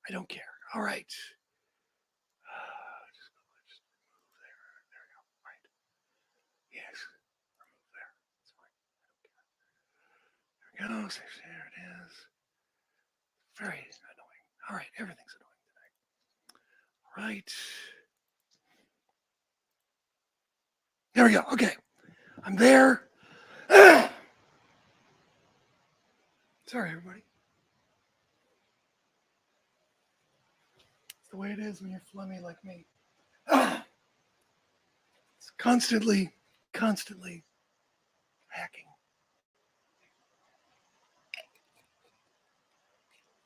I don't care. All right. Just remove there. There we go. Right. Yes. Remove there. It's fine. I don't care. There we go. There it is. Very annoying. All right. Everything's annoying today. All right. There we go. Okay. I'm there. Sorry, everybody. It's the way it is when you're flummy like me. It's constantly hacking.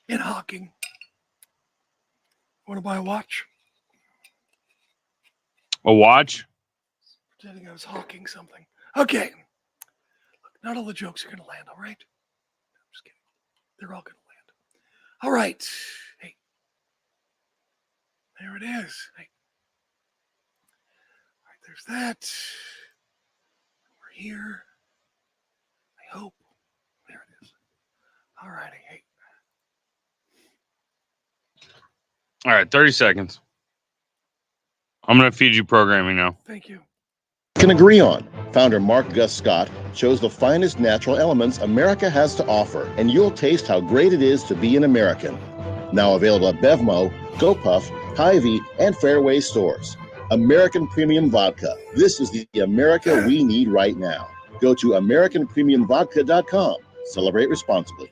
And hawking. Want to buy a watch? A watch? Pretending I was hawking something. Okay. Look, not all the jokes are going to land, all right? I'm just kidding. They're all going to land. All right. Hey. There it is. Hey. All right, there's that. We're here. I hope. There it is. All righty. Hey. All right, 30 seconds. I'm going to feed you programming now. Thank you. Can agree on. Founder Mark Gus Scott chose the finest natural elements America has to offer, and you'll taste how great it is to be an American. Now available at Bevmo, GoPuff, Hy-Vee, and Fairway stores. American Premium Vodka. This is the America we need right now. Go to AmericanPremiumVodka.com. Celebrate responsibly.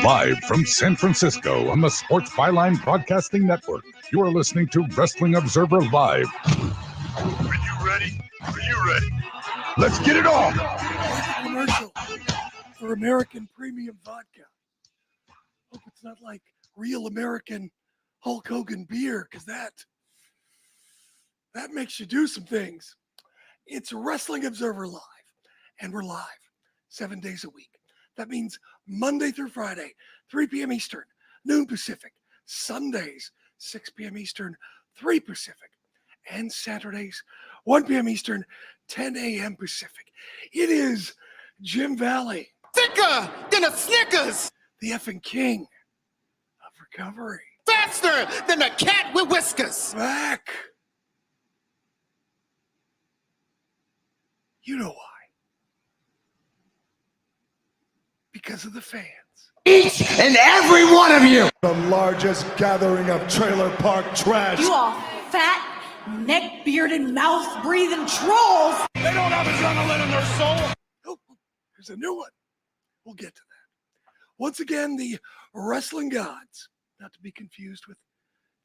Live from San Francisco on the Sports Byline Broadcasting Network, you are listening to Wrestling Observer Live. Are you ready? Are you ready? Let's get it on! Commercial for American Premium Vodka. Hope it's not like real American Hulk Hogan beer, because that makes you do some things. It's Wrestling Observer Live, and we're live 7 days a week. That means Monday through Friday, 3 p.m. Eastern, noon Pacific. Sundays, 6 p.m. Eastern, 3 Pacific. And Saturdays, 1 p.m. Eastern, 10 a.m. Pacific. It is Jim Valley. Thicker than a Snickers. The effing king of recovery. Faster than a cat with whiskers. Back. You know why. Because of the fans. Each and every one of you. The largest gathering of trailer park trash. You all fat, neck-bearded, mouth-breathing trolls. They don't have adrenaline in their soul. Oh, here's a new one. We'll get to that. Once again, the wrestling gods, not to be confused with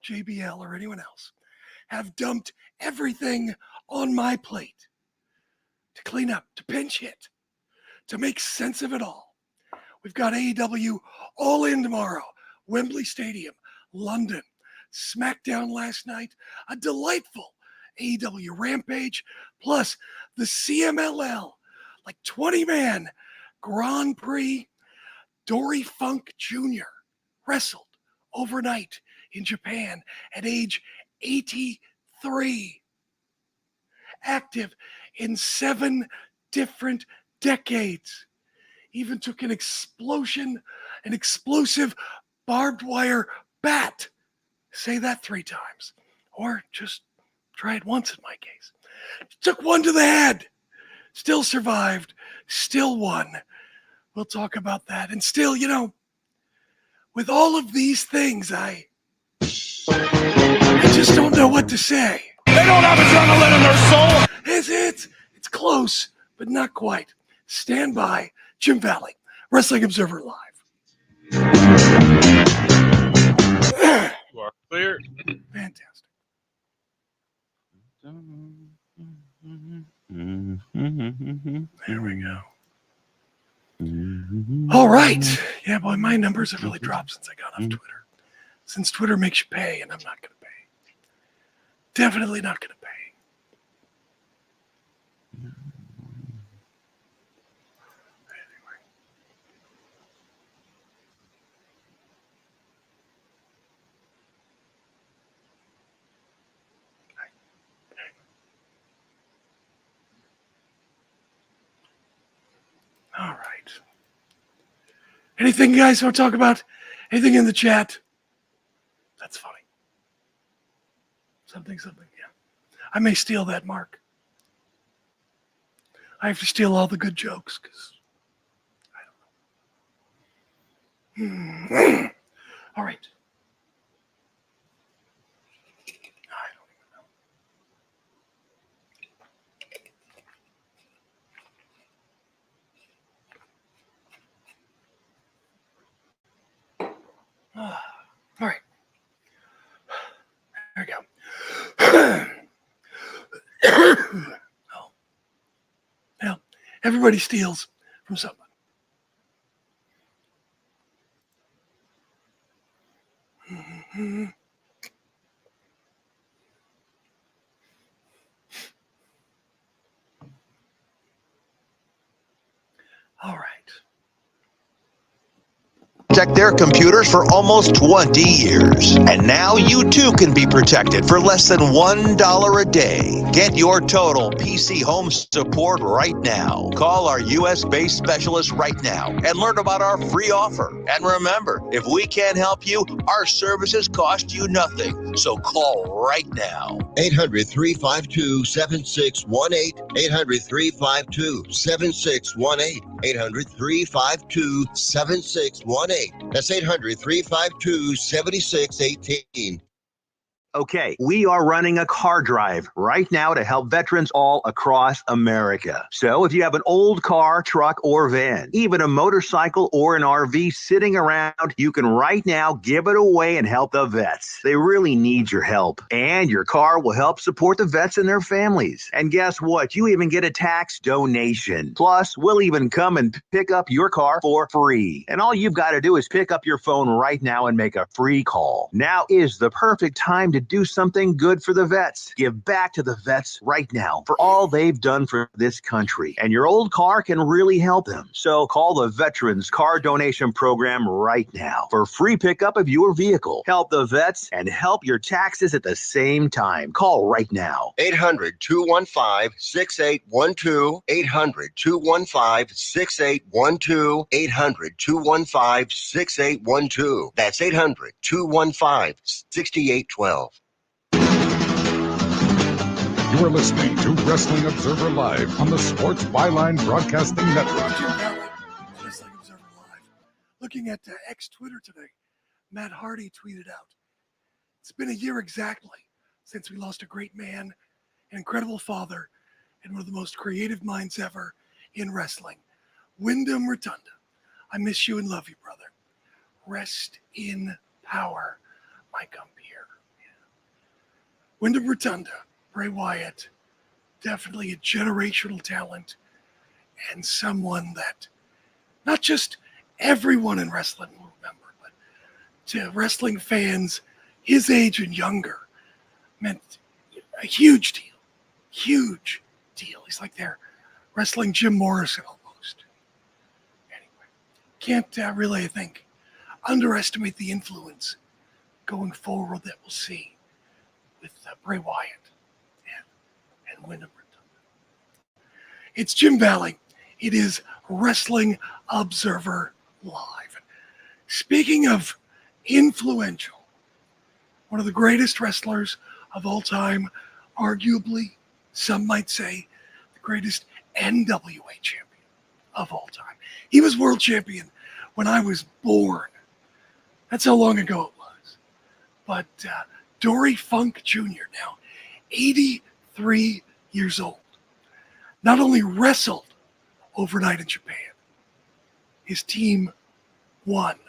JBL or anyone else, have dumped everything on my plate to clean up, to pinch hit, to make sense of it all. We've got AEW All In tomorrow, Wembley Stadium, London. Smackdown last night, a delightful AEW Rampage, plus the CMLL, like 20-man Grand Prix. Dory Funk Jr. wrestled overnight in Japan at age 83. Active in 7 different decades. Even took an explosive barbed wire bat. Say that 3 times. Or just try it once in my case. Took one to the head. Still survived. Still won. We'll talk about that. And still, with all of these things, I just don't know what to say. They don't have adrenaline in their soul. It's close, but not quite. Stand by. Jim Valley, Wrestling Observer Live. You are clear. Fantastic. There we go. All right. Yeah, boy, my numbers have really dropped since I got off Twitter. Since Twitter makes you pay, and I'm not going to pay. Definitely not going to pay. All right. Anything you guys want to talk about? Anything in the chat? That's funny. Something, yeah. I may steal that, Mark. I have to steal all the good jokes because I don't know. All right. I don't even know. All right. There we go. Oh. Now, everybody steals from somebody. All right. Protect their computers for almost 20 years. And now you too can be protected for less than $1 a day. Get your total PC home support right now. Call our U.S.-based specialist right now and learn about our free offer. And remember, if we can't help you, our services cost you nothing. So call right now. 800-352-7618. 800-352-7618. 800-352-7618. That's 800-352-7618. Okay, we are running a car drive right now to help veterans all across America. So if you have an old car, truck, or van, even a motorcycle or an RV sitting around, you can right now give it away and help the vets. They really need your help. And your car will help support the vets and their families. And guess what? You even get a tax donation. Plus, we'll even come and pick up your car for free. And all you've got to do is pick up your phone right now and make a free call. Now is the perfect time to do something good for the vets. Give back to the vets right now for all they've done for this country. And your old car can really help them. So call the Veterans Car Donation Program right now for free pickup of your vehicle. Help the vets and help your taxes at the same time. Call right now. 800-215-6812. 800-215-6812. 800-215-6812. That's 800-215-6812. You are listening to Wrestling Observer Live on the Sports Byline Broadcasting Network. Wrestling Observer Live. Looking at X Twitter today, Matt Hardy tweeted out, "It's been a year exactly since we lost a great man, an incredible father, and one of the most creative minds ever in wrestling, Wyndham Rotunda. I miss you and love you, brother. Rest in power, my compeer." Yeah. Wyndham Rotunda, Bray Wyatt, definitely a generational talent and someone that not just everyone in wrestling will remember, but to wrestling fans his age and younger meant a huge deal. Huge deal. He's like their wrestling Jim Morrison almost. Anyway, can't really, I think, underestimate the influence going forward that we'll see with Bray Wyatt and Wyndham Rotunda. It's Jim Valley. It is Wrestling Observer Live. Speaking of influential, one of the greatest wrestlers of all time, arguably, some might say, the greatest NWA champion of all time. He was world champion when I was born. That's how long ago it was. But Dory Funk Jr., now 83 years old, not only wrestled overnight in Japan, his team won.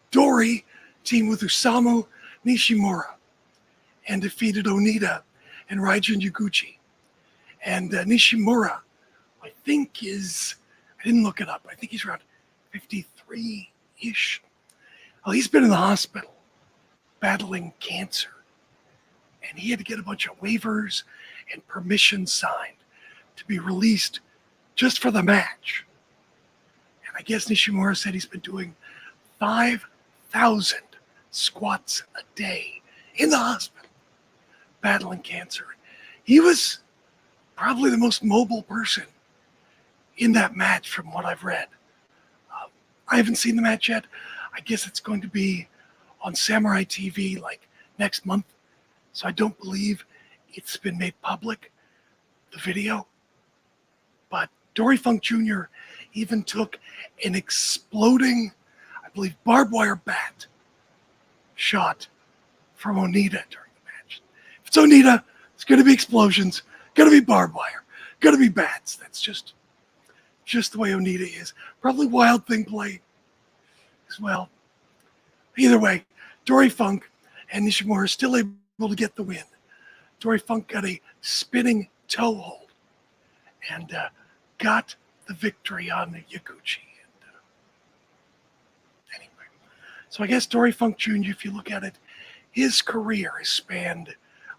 Dory teamed with Osamu Nishimura and defeated Onita and Raijin Yaguchi. And Nishimura, I think I didn't look it up, I think he's around 53-ish. Well, he's been in the hospital battling cancer. And he had to get a bunch of waivers and permission signed to be released just for the match. And I guess Nishimura said he's been doing 5,000 squats a day in the hospital, battling cancer. He was probably the most mobile person in that match from what I've read. I haven't seen the match yet. I guess it's going to be on Samurai TV like next month. So I don't believe it's been made public, the video. But Dory Funk Jr. even took an exploding, I believe, barbed wire bat shot from Onita during the match. If it's Onita, it's going to be explosions, going to be barbed wire, going to be bats. That's just the way Onita is. Probably Wild Thing play as well. Either way, Dory Funk and Nishimura still able to get the win. Dory Funk got a spinning toe hold and got the victory on the Yaguchi. Anyway, so I guess Dory Funk Jr., if you look at it, his career has spanned,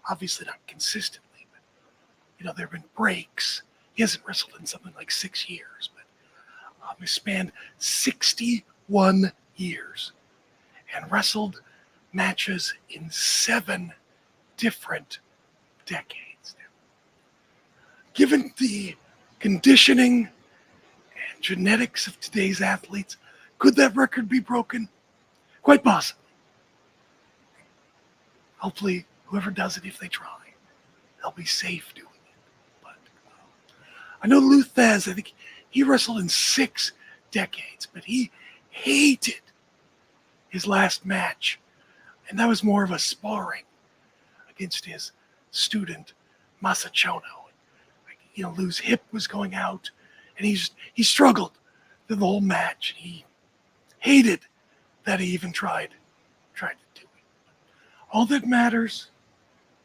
obviously not consistently, but there have been breaks. He hasn't wrestled in something like 6 years, but he spanned 61 years and wrestled matches in 7 different decades. Given the conditioning and genetics of today's athletes, could that record be broken? Quite possibly. Hopefully, whoever does it, if they try, they'll be safe doing it. But I know Lou Thesz, I think he wrestled in 6 decades, but he hated his last match, and that was more of a sparring against his student Masachono. Lou's hip was going out, and he struggled through the whole match. He hated that he even tried to do it. All that matters,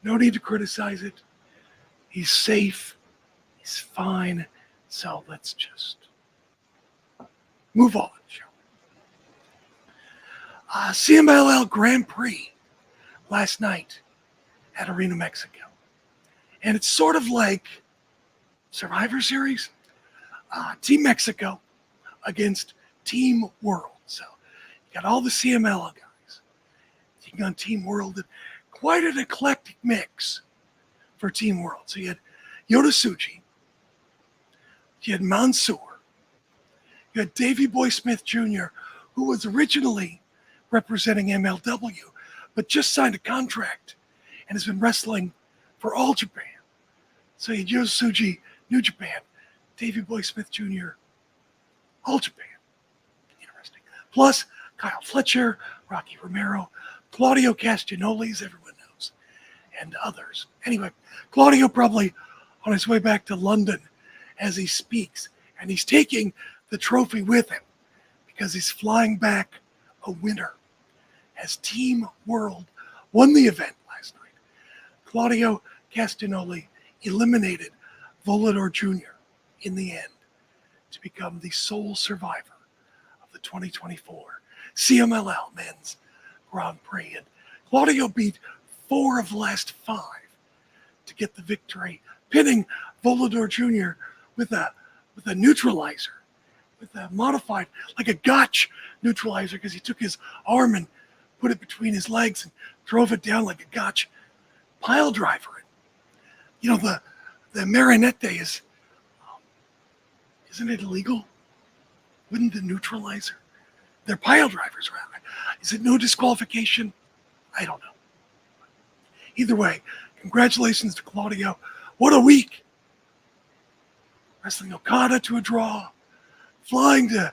no need to criticize it. He's safe, he's fine, so let's just move on, shall we? CMLL Grand Prix last night at Arena Mexico. And it's sort of like Survivor Series, Team Mexico against Team World. So you got all the CMLL guys taking on Team World, and quite an eclectic mix for Team World. So you had Yota Tsuji, you had Mansoor, you had Davey Boy Smith Jr., who was originally representing MLW, but just signed a contract and has been wrestling for All Japan. So you had Yota Tsuji, New Japan, Davey Boy Smith Jr., All Japan. Interesting. Plus Kyle Fletcher, Rocky Romero, Claudio Castagnoli, as everyone knows, and others. Anyway, Claudio probably on his way back to London as he speaks, and he's taking the trophy with him because he's flying back a winner as Team World won the event last night. Claudio Castagnoli eliminated Volador Jr. in the end to become the sole survivor of the 2024 CMLL Men's Grand Prix. And Claudio beat 4 of the last 5 to get the victory, pinning Volador Jr. with a neutralizer, with a modified, like a gotch neutralizer, because he took his arm and put it between his legs and drove it down like a gotch pile driver. The Marinette is, isn't it illegal? Wouldn't the neutralizer? They're pile drivers, rather. Is it no disqualification? I don't know. Either way, congratulations to Claudio. What a week. Wrestling Okada to a draw, flying to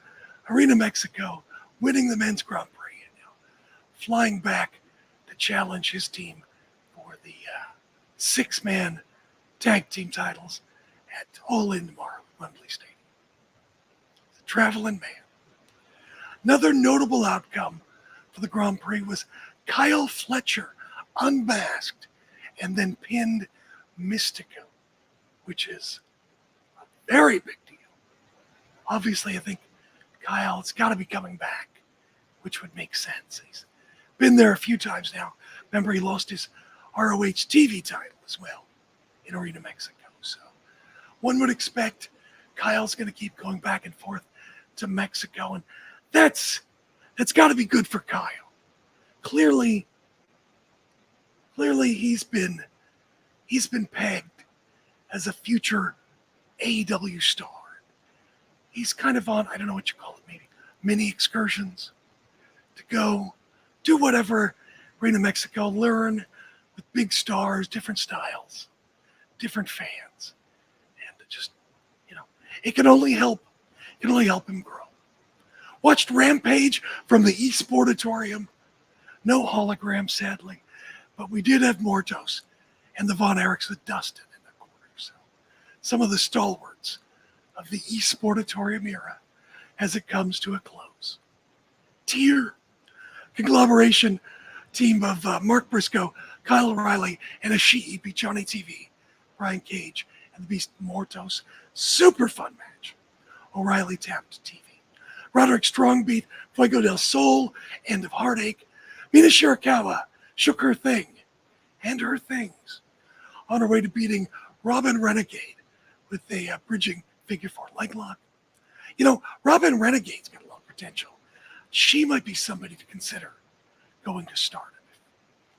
Arena Mexico, winning the Men's Grand Prix, and now flying back to challenge his team for the 6-man tag team titles at All In tomorrow at Wembley Stadium. The traveling man. Another notable outcome for the Grand Prix was Kyle Fletcher unmasked and then pinned Mystico, which is a very big deal. Obviously, I think Kyle's got to be coming back, which would make sense. He's been there a few times now. Remember, he lost his ROH TV title as well in Arena Mexico. So one would expect Kyle's going to keep going back and forth to Mexico, and that's got to be good for Kyle. Clearly he's been pegged as a future AEW star. He's kind of on, I don't know what you call it, maybe mini excursions, to go do whatever Arena Mexico, learn with big stars, different styles, different fans. And just, it can only help him grow. Watched Rampage from the Esportatorium. No hologram, sadly, but we did have Mortos and the Von Erichs with Dustin in the corner. So some of the stalwarts of the Esportatorium era as it comes to a close. Tier conglomeration team of Mark Briscoe, Kyle O'Reilly, and Ishii beat Johnny TV, Brian Cage, and the Beast Mortos. Super fun match. O'Reilly tapped TV. Roderick Strong beat Fuego del Sol, End of Heartache. Mina Shirakawa shook her thing and her things on her way to beating Robin Renegade with a bridging figure 4 leg lock. Robin Renegade's got a lot of potential. She might be somebody to consider going to Stardom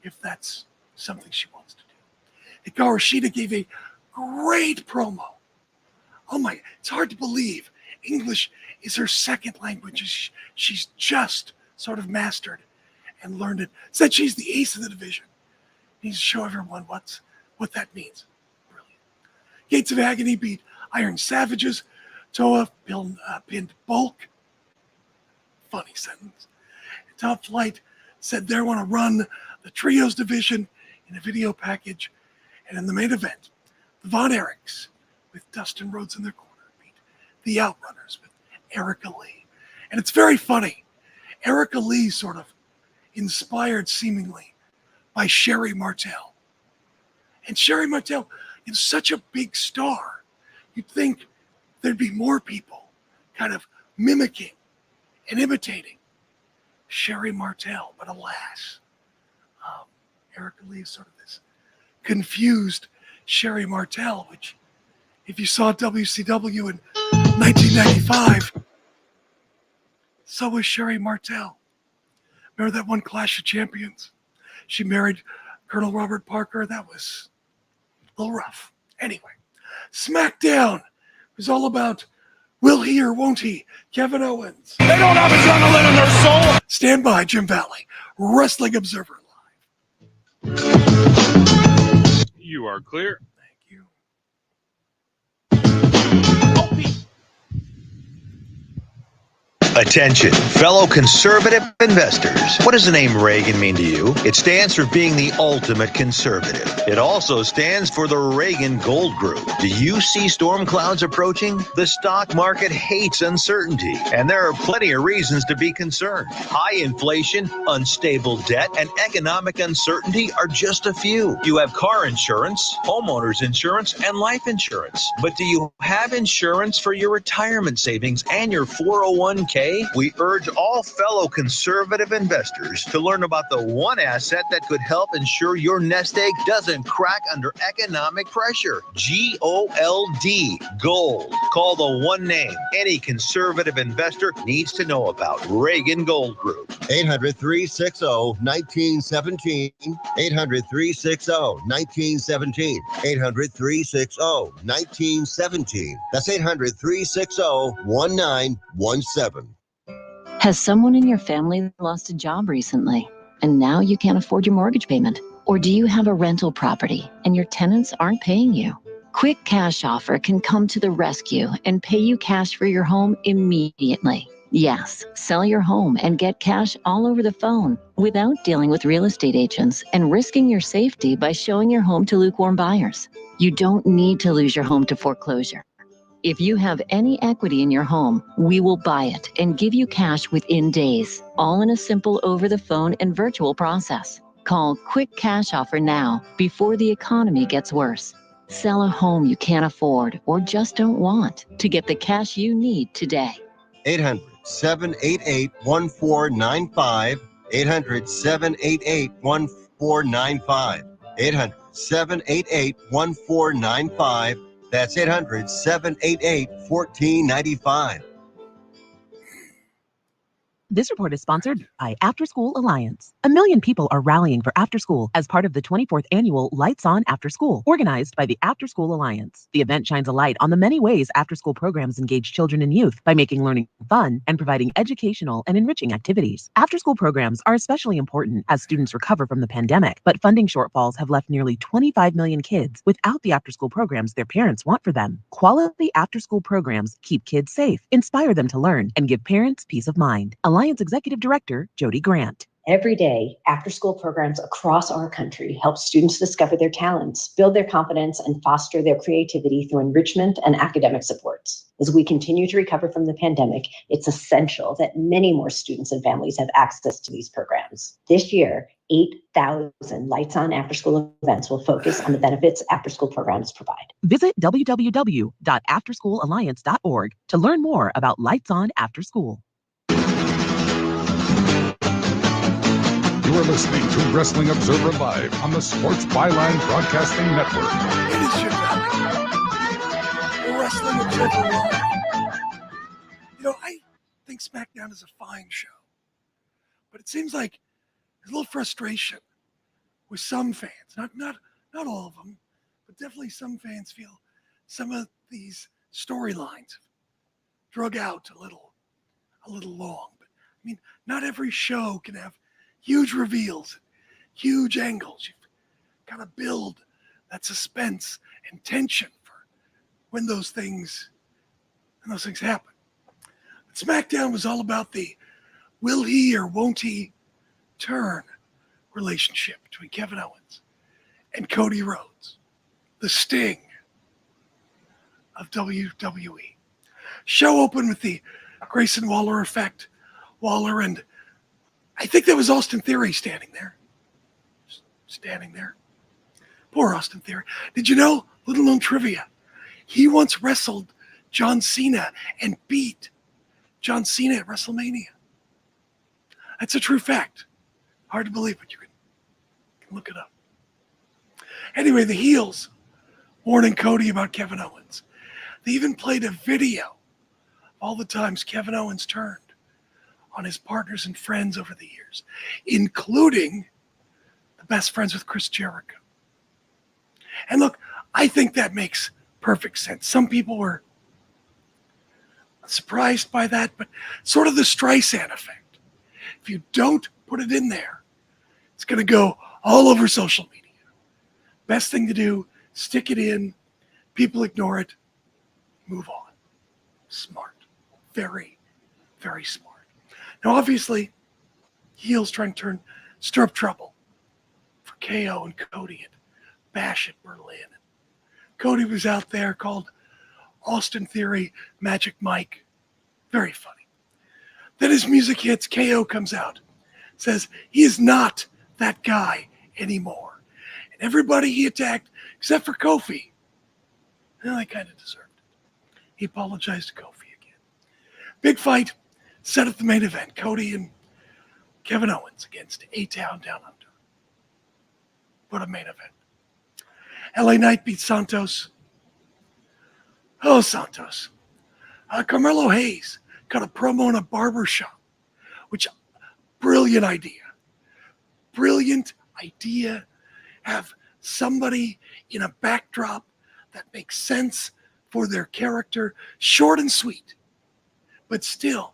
if that's something she wants to do. Hikaru Shida gave a great promo. Oh my, it's hard to believe English is her second language. She's just sort of mastered and learned it. Said she's the ace of the division. Needs to show everyone what that means. Brilliant. Gates of Agony beat Iron Savages. Toa pinned Bulk. Funny sentence. Top Flight said they want to run the Trios division in a video package. And in the main event, the Von Erichs with Dustin Rhodes in their corner beat the Outrunners with Erica Lee. And it's very funny. Erica Lee sort of inspired seemingly by Sherry Martel. And Sherry Martel is such a big star. You'd think there'd be more people kind of mimicking and imitating Sherry Martel, but alas, Erica Lee is sort of this confused Sherry Martel, which if you saw WCW in 1995, so was Sherry Martel. Remember that one Clash of Champions? She married Colonel Robert Parker. That was a little rough. Anyway, Smackdown was all about will he or won't he? Kevin Owens. They don't have adrenaline in their soul. Stand by, Jim Valley. Wrestling Observer Live. You are clear. Thank you. Attention, fellow conservative investors. What does the name Reagan mean to you? It stands for being the ultimate conservative. It also stands for the Reagan Gold Group. Do you see storm clouds approaching? The stock market hates uncertainty, and there are plenty of reasons to be concerned. High inflation, unstable debt, and economic uncertainty are just a few. You have car insurance, homeowners insurance, and life insurance. But do you have insurance for your retirement savings and your 401k? We urge all fellow conservative investors to learn about the one asset that could help ensure your nest egg doesn't crack under economic pressure. GOLD, gold. Call the one name any conservative investor needs to know about. Reagan Gold Group. 800-360-1917. 800-360-1917. 800-360-1917. That's 800-360-1917. Has someone in your family lost a job recently and now you can't afford your mortgage payment? Or do you have a rental property and your tenants aren't paying you? Quick Cash Offer can come to the rescue and pay you cash for your home immediately. Yes, sell your home and get cash all over the phone without dealing with real estate agents and risking your safety by showing your home to lukewarm buyers. You don't need to lose your home to foreclosure. If you have any equity in your home, we will buy it and give you cash within days, all in a simple over-the-phone and virtual process. Call Quick Cash Offer now before the economy gets worse. Sell a home you can't afford or just don't want to get the cash you need today. 800-788-1495. 800-788-1495. 800-788-1495. That's 800-788-1495. This report is sponsored by After School Alliance. 1 million people are rallying for after school as part of the 24th annual Lights On After School, organized by the After School Alliance. The event shines a light on the many ways after school programs engage children and youth by making learning fun and providing educational and enriching activities. After school programs are especially important as students recover from the pandemic, but funding shortfalls have left nearly 25 million kids without the after school programs their parents want for them. Quality after school programs keep kids safe, inspire them to learn, and give parents peace of mind. Alliance Executive Director Jody Grant. Every day, after-school programs across our country help students discover their talents, build their confidence, and foster their creativity through enrichment and academic supports. As we continue to recover from the pandemic, it's essential that many more students and families have access to these programs. This year, 8,000 Lights On after-school events will focus on the benefits after-school programs provide. Visit www.afterschoolalliance.org to learn more about Lights On After School. You are listening to Wrestling Observer Live on the Sports Byline Broadcasting Network. It is your the Wrestling Observer Live. I think Smackdown is a fine show, but it seems like there's a little frustration with some fans. Not all of them, but definitely some fans feel some of these storylines drug out a little long. But I mean, not every show can have huge reveals, huge angles. You've got to build that suspense and tension for when those things happen. But SmackDown was all about the will he or won't he turn relationship between Kevin Owens and Cody Rhodes, the Sting of WWE. Show opened with the Grayson Waller effect. Waller and I think that was Austin Theory standing there. Poor Austin Theory. Did you know, little known trivia, he once wrestled John Cena and beat John Cena at WrestleMania. That's a true fact. Hard to believe, but you can look it up. Anyway, the heels warning Cody about Kevin Owens. They even played a video of all the times Kevin Owens turned on his partners and friends over the years, including the best friends with Chris Jericho. And look, I think that makes perfect sense. Some people were surprised by that, but sort of the Streisand effect. If you don't put it in there, it's going to go all over social media. Best thing to do, stick it in. People ignore it. Move on. Smart. Very, very smart. Now, obviously, heels trying to stir up trouble for KO and Cody at Bash at Berlin. Cody was out there, called Austin Theory Magic Mike. Very funny. Then his music hits, KO comes out, says he is not that guy anymore. And everybody he attacked, except for Kofi, well, they kind of deserved it. He apologized to Kofi again. Big fight. Set at the main event, Cody and Kevin Owens against A-Town Down Under. What a main event. LA Knight beat Santos. Oh, Santos. Carmelo Hayes got a promo in a barber shop, which, brilliant idea. Brilliant idea. Have somebody in a backdrop that makes sense for their character, short and sweet, but still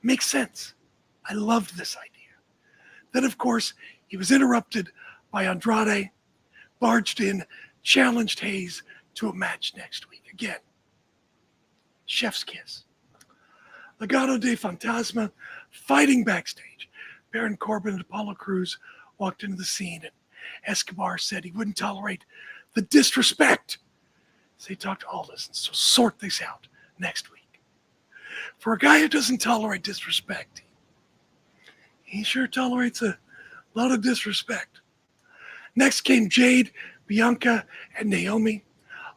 makes sense. I loved this idea. Then, of course, he was interrupted by Andrade, barged in, challenged Hayes to a match next week. Again, chef's kiss. Legado de Fantasma fighting backstage. Baron Corbin and Apollo Crews walked into the scene, and Escobar said he wouldn't tolerate the disrespect. So he talked to Aldis and so sort this out next week. For a guy who doesn't tolerate disrespect, he sure tolerates a lot of disrespect. Next came Jade, Bianca, and Naomi,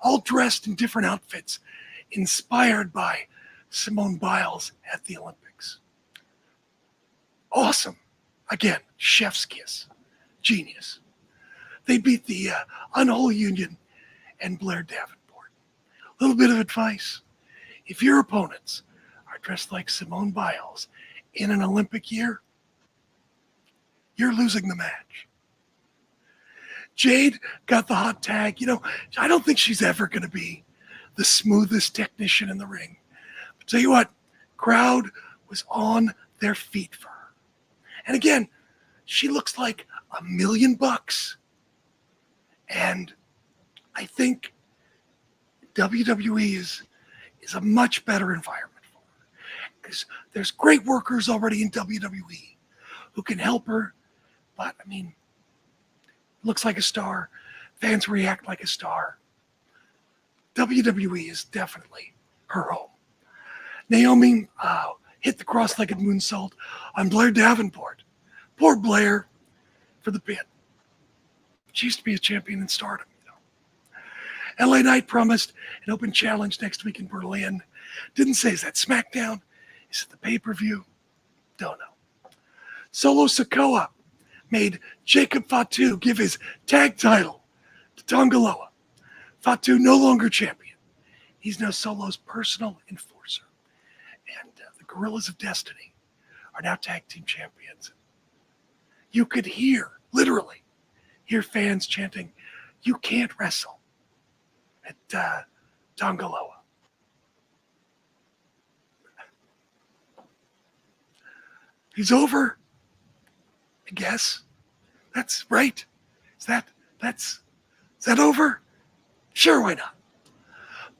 all dressed in different outfits, inspired by Simone Biles at the Olympics. Awesome. Again, chef's kiss. Genius. They beat the Unholy Union and Blair Davenport. A little bit of advice. If your opponents are dressed like Simone Biles in an Olympic year, you're losing the match. Jade got the hot tag. You know, I don't think she's ever going to be the smoothest technician in the ring. But tell you what, crowd was on their feet for her. And again, she looks like $1 million. And I think WWE is a much better environment for her. Because there's great workers already in WWE who can help her. But, I mean, looks like a star. Fans react like a star. WWE is definitely her home. Naomi hit the cross-legged moonsault on Blair Davenport. Poor Blair for the pin. She used to be a champion in Stardom, you know. LA Knight promised an open challenge next week in Berlin. Didn't say, is that Smackdown? Is it the pay-per-view? Don't know. Solo Sikoa made Jacob Fatu give his tag title to Tongaloa. Fatu no longer champion. He's now Solo's personal enforcer. And the Gorillas of Destiny are now tag team champions. You could literally hear fans chanting, "You can't wrestle," at Tongaloa. He's over, I guess. That's right. Is that over? Sure, why not?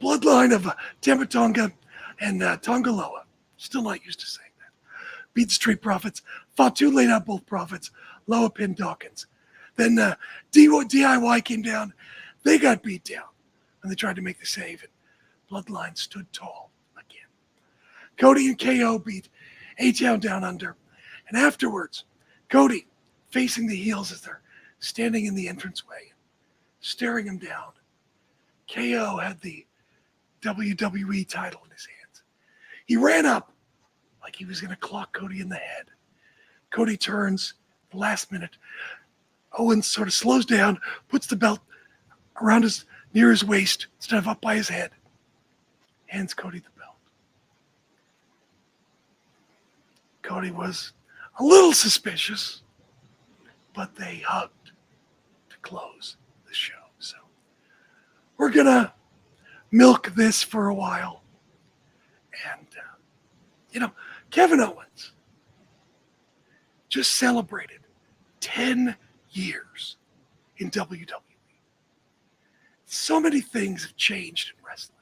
Bloodline of Tamatonga and Tongaloa. Still not used to saying that. Beat Street Profits. Fatu laid out both Profits. Loa pinned Dawkins. Then DIY came down. They got beat down. And they tried to make the save. And Bloodline stood tall again. Cody and KO beat A-Town Down Under. And afterwards, Cody facing the heels as they're standing in the entranceway, staring him down. KO had the WWE title in his hands. He ran up like he was going to clock Cody in the head. Cody turns, last minute. Owens sort of slows down, puts the belt around near his waist instead of up by his head. Hands Cody the belt. Cody was a little suspicious, but they hugged to close the show. So we're going to milk this for a while. And, Kevin Owens just celebrated 10 years in WWE. So many things have changed in wrestling.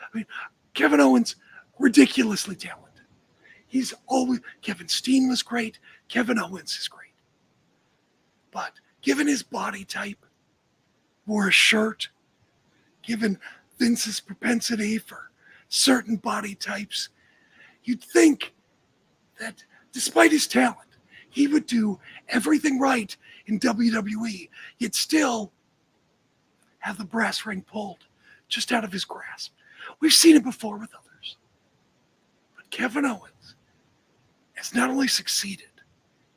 I mean, Kevin Owens, ridiculously talented. Kevin Steen was great. Kevin Owens is great. But given his body type, wore a shirt, given Vince's propensity for certain body types, you'd think that despite his talent, he would do everything right in WWE, yet still have the brass ring pulled just out of his grasp. We've seen it before with others. But Kevin Owens has not only succeeded,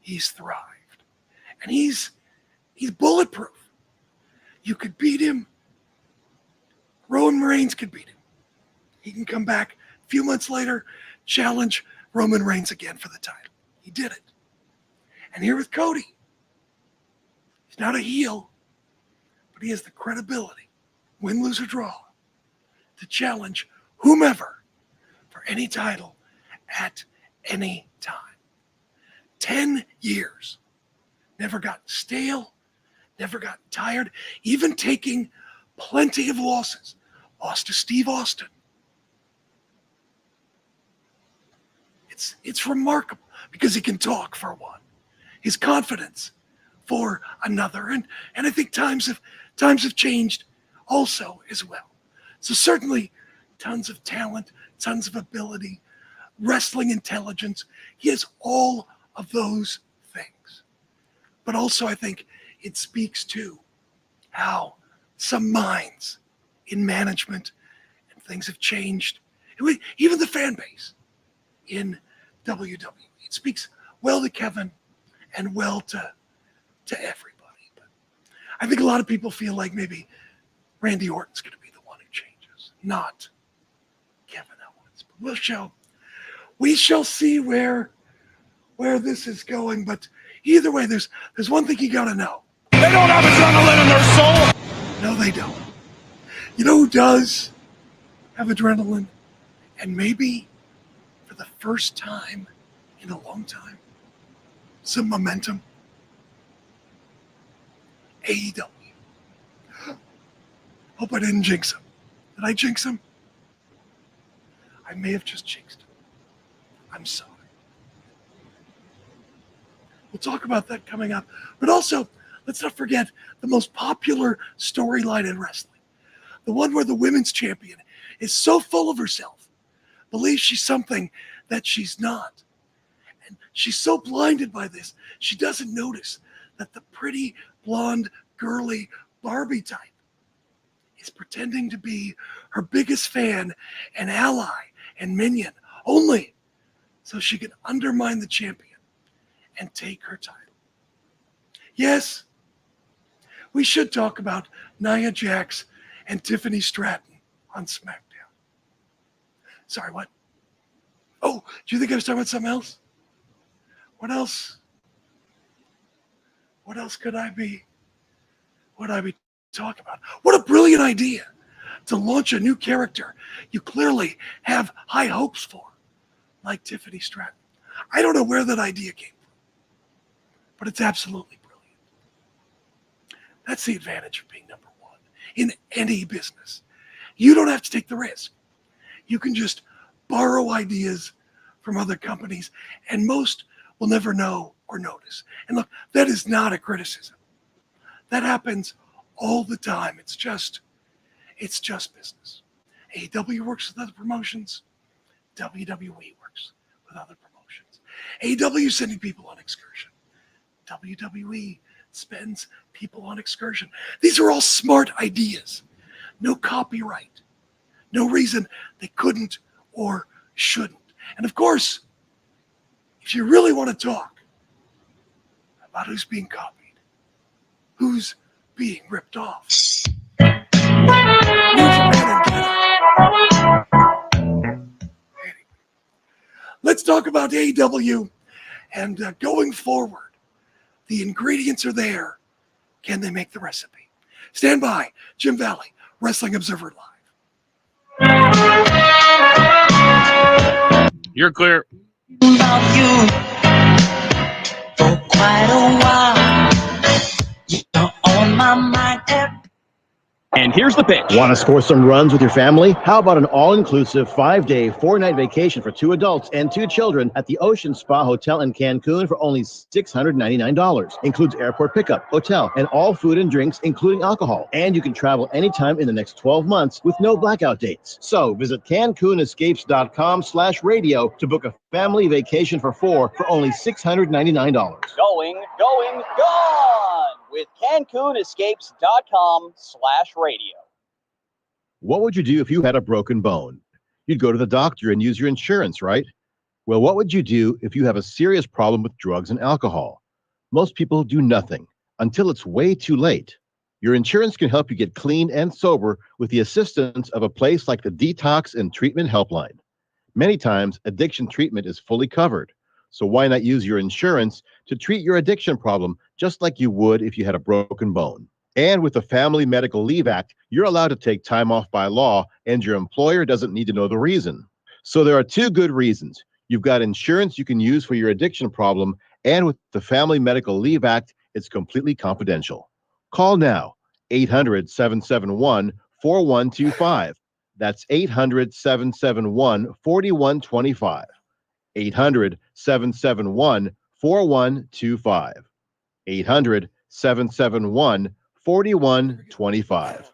he's thrived. And he's bulletproof. You could beat him. Roman Reigns could beat him. He can come back a few months later, challenge Roman Reigns again for the title. He did it. And here with Cody, he's not a heel, but he has the credibility, win, lose, or draw, to challenge whomever for any title at any time. 10 years. Never got stale, never got tired, even taking plenty of losses. Lost to Steve Austin. It's remarkable because he can talk, for one. His confidence, for another. And I think times have changed also as well. So certainly tons of talent, tons of ability, wrestling intelligence. He has all of those things. But also I think it speaks to how some minds in management and things have changed. Even the fan base in WWE. It speaks well to Kevin and well to everybody. But I think a lot of people feel like maybe Randy Orton's going to be the one who changes, not Kevin Owens. But we shall see where where this is going, but either way, there's one thing you gotta know. They don't have adrenaline in their soul. No, they don't. You know who does have adrenaline? And maybe for the first time in a long time, some momentum. AEW. Hope I didn't jinx him. Did I jinx him? I may have just jinxed him. I'm sorry. We'll talk about that coming up. But also, let's not forget the most popular storyline in wrestling. The one where the women's champion is so full of herself, believes she's something that she's not. And she's so blinded by this, she doesn't notice that the pretty, blonde, girly Barbie type is pretending to be her biggest fan and ally and minion, only so she can undermine the champion and take her title. Yes, we should talk about Nia Jax and Tiffany Stratton on Smackdown. Sorry, what? Oh, do you think I was talking about something else? What else? What else could I be talking about? What a brilliant idea to launch a new character you clearly have high hopes for, like Tiffany Stratton. I don't know where that idea came from, but it's absolutely brilliant. That's the advantage of being number one in any business. You don't have to take the risk. You can just borrow ideas from other companies, and most will never know or notice. And look, that is not a criticism. That happens all the time. It's just business. AEW works with other promotions. WWE works with other promotions. AEW is sending people on excursion. WWE spends people on excursion. These are all smart ideas. No copyright. No reason they couldn't or shouldn't. And of course, if you really want to talk about who's being copied, who's being ripped off, let's talk about AEW and going forward. The ingredients are there. Can they make the recipe? Stand by. Jim Valley, Wrestling Observer Live. You're clear. About you for quite a while. You're on my mind. And here's the pitch. Want to score some runs with your family? How about an all-inclusive 5-day, 4-night vacation for 2 adults and 2 children at the Ocean Spa Hotel in Cancun for only $699. Includes airport pickup, hotel, and all food and drinks, including alcohol. And you can travel anytime in the next 12 months with no blackout dates. So visit CancunEscapes.com/radio to book a family vacation for 4 for only $699. Going, gone with CancunEscapes.com/radio. What would you do if you had a broken bone? You'd go to the doctor and use your insurance, right? Well, what would you do if you have a serious problem with drugs and alcohol? Most people do nothing until it's way too late. Your insurance can help you get clean and sober with the assistance of a place like the Detox and Treatment Helpline. Many times, addiction treatment is fully covered. So why not use your insurance to treat your addiction problem just like you would if you had a broken bone? And with the Family Medical Leave Act, you're allowed to take time off by law, and your employer doesn't need to know the reason. So there are 2 good reasons. You've got insurance you can use for your addiction problem, and with the Family Medical Leave Act, it's completely confidential. Call now, 800-771-4125. That's 800-771-4125. 800-771-4125. 800-771-4125.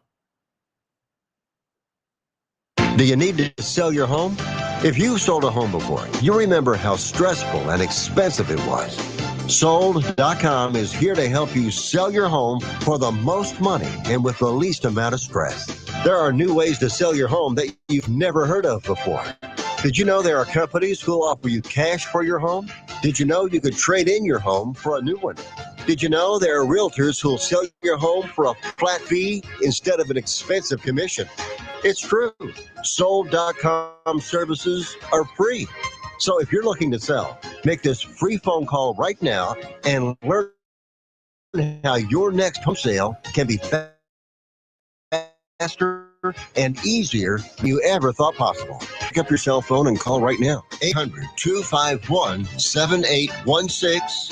Do you need to sell your home? If you've sold a home before, you remember how stressful and expensive it was. Sold.com is here to help you sell your home for the most money and with the least amount of stress. There are new ways to sell your home that you've never heard of before. Did you know there are companies who'll offer you cash for your home? Did you know you could trade in your home for a new one? Did you know there are realtors who'll sell your home for a flat fee instead of an expensive commission? It's true. Sold.com services are free. So if you're looking to sell, make this free phone call right now and learn how your next home sale can be faster and easier than you ever thought possible. Pick up your cell phone and call right now. 800-251-7816.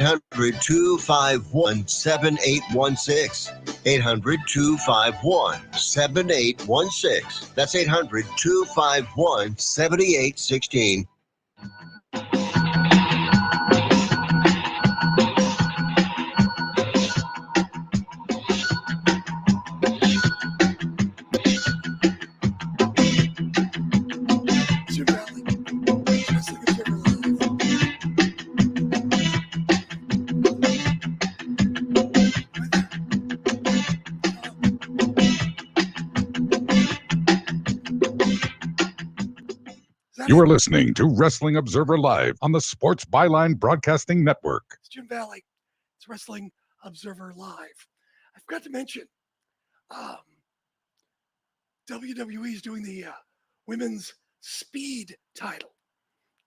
800-251-7816. 800-251-7816. That's 800-251-7816. You are listening to Wrestling Observer Live on the Sports Byline Broadcasting Network. It's Jim Valley. It's Wrestling Observer Live. I forgot to mention, WWE is doing the women's speed title.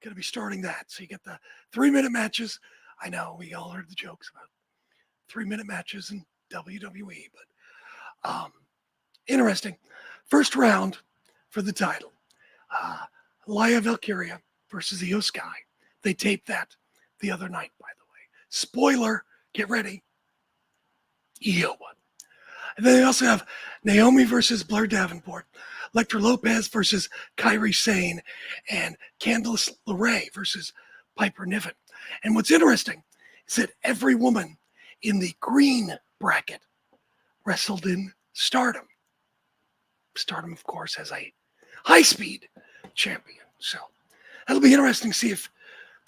Going to be starting that. So you get the 3-minute matches. I know we all heard the jokes about 3-minute matches in WWE, but interesting. First round for the title. Laya Valkyria versus Io Sky. They taped that the other night, by the way. Spoiler, get ready. Io won. And then they also have Naomi versus Blair Davenport, Elektra Lopez versus Kairi Sane, and Candice LeRae versus Piper Niven. And what's interesting is that every woman in the green bracket wrestled in Stardom. Stardom, of course, has a high-speed champion. So that'll be interesting to see if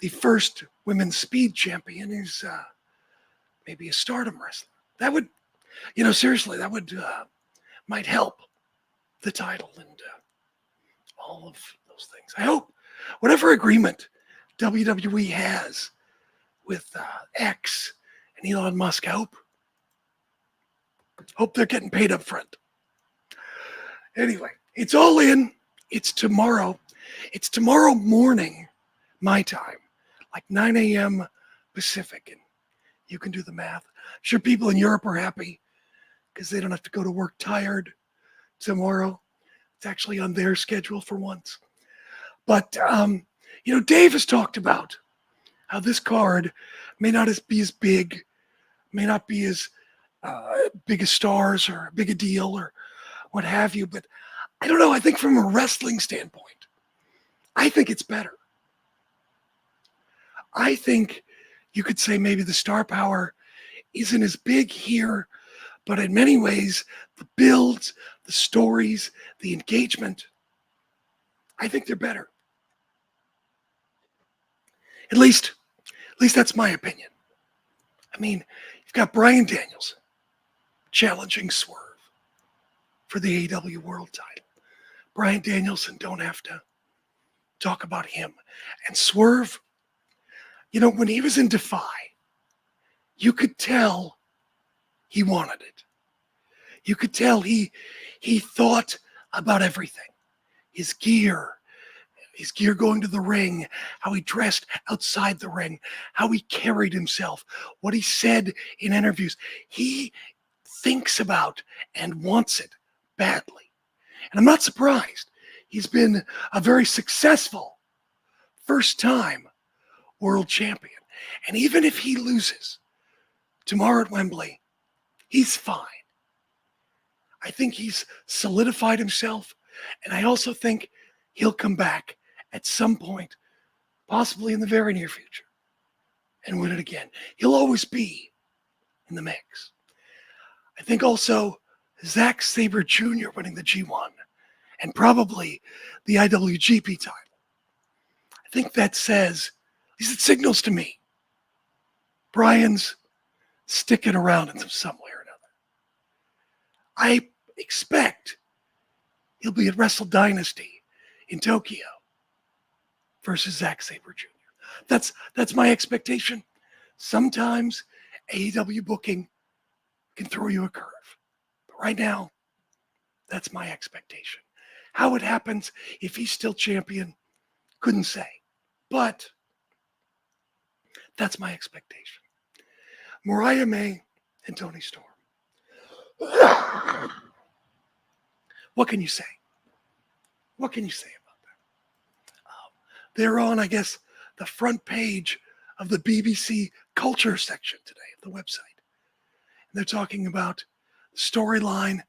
the first women's speed champion is maybe a Stardom wrestler. That would, seriously, that would might help the title and all of those things. I hope whatever agreement WWE has with X and Elon Musk, I hope they're getting paid up front. Anyway, it's all in. It's tomorrow. It's tomorrow morning, my time, like 9 a.m. Pacific. And you can do the math. Sure, people in Europe are happy because they don't have to go to work tired tomorrow. It's actually on their schedule for once. But, Dave has talked about how this card may not be as big, may not be as big as stars or big a deal or what have you. But I don't know. I think from a wrestling standpoint, I think it's better. I think you could say maybe the star power isn't as big here, but in many ways, the builds, the stories, the engagement, I think they're better. At least that's my opinion. I mean, you've got Bryan Danielson challenging Swerve for the AEW World title. Bryan Danielson, don't have to talk about him. And Swerve, when he was in Defy, you could tell he wanted it. You could tell he thought about everything. His gear going to the ring, how he dressed outside the ring, how he carried himself, what he said in interviews. He thinks about and wants it badly. And I'm not surprised. He's been a very successful first-time world champion. And even if he loses tomorrow at Wembley, he's fine. I think he's solidified himself. And I also think he'll come back at some point, possibly in the very near future, and win it again. He'll always be in the mix. I think also Zack Sabre Jr. winning the G1 and probably the IWGP title. I think that says, at least it signals to me, Bryan's sticking around in some way or another. I expect he'll be at Wrestle Dynasty in Tokyo versus Zack Sabre Jr. That's my expectation. Sometimes AEW booking can throw you a curve. But right now, That's my expectation. How it happens, if he's still champion, couldn't say. But that's my expectation. Mariah May and Toni Storm. What can you say? What can you say about that? They're on, I guess, the front page of the BBC culture section today of the website. And they're talking about the storyline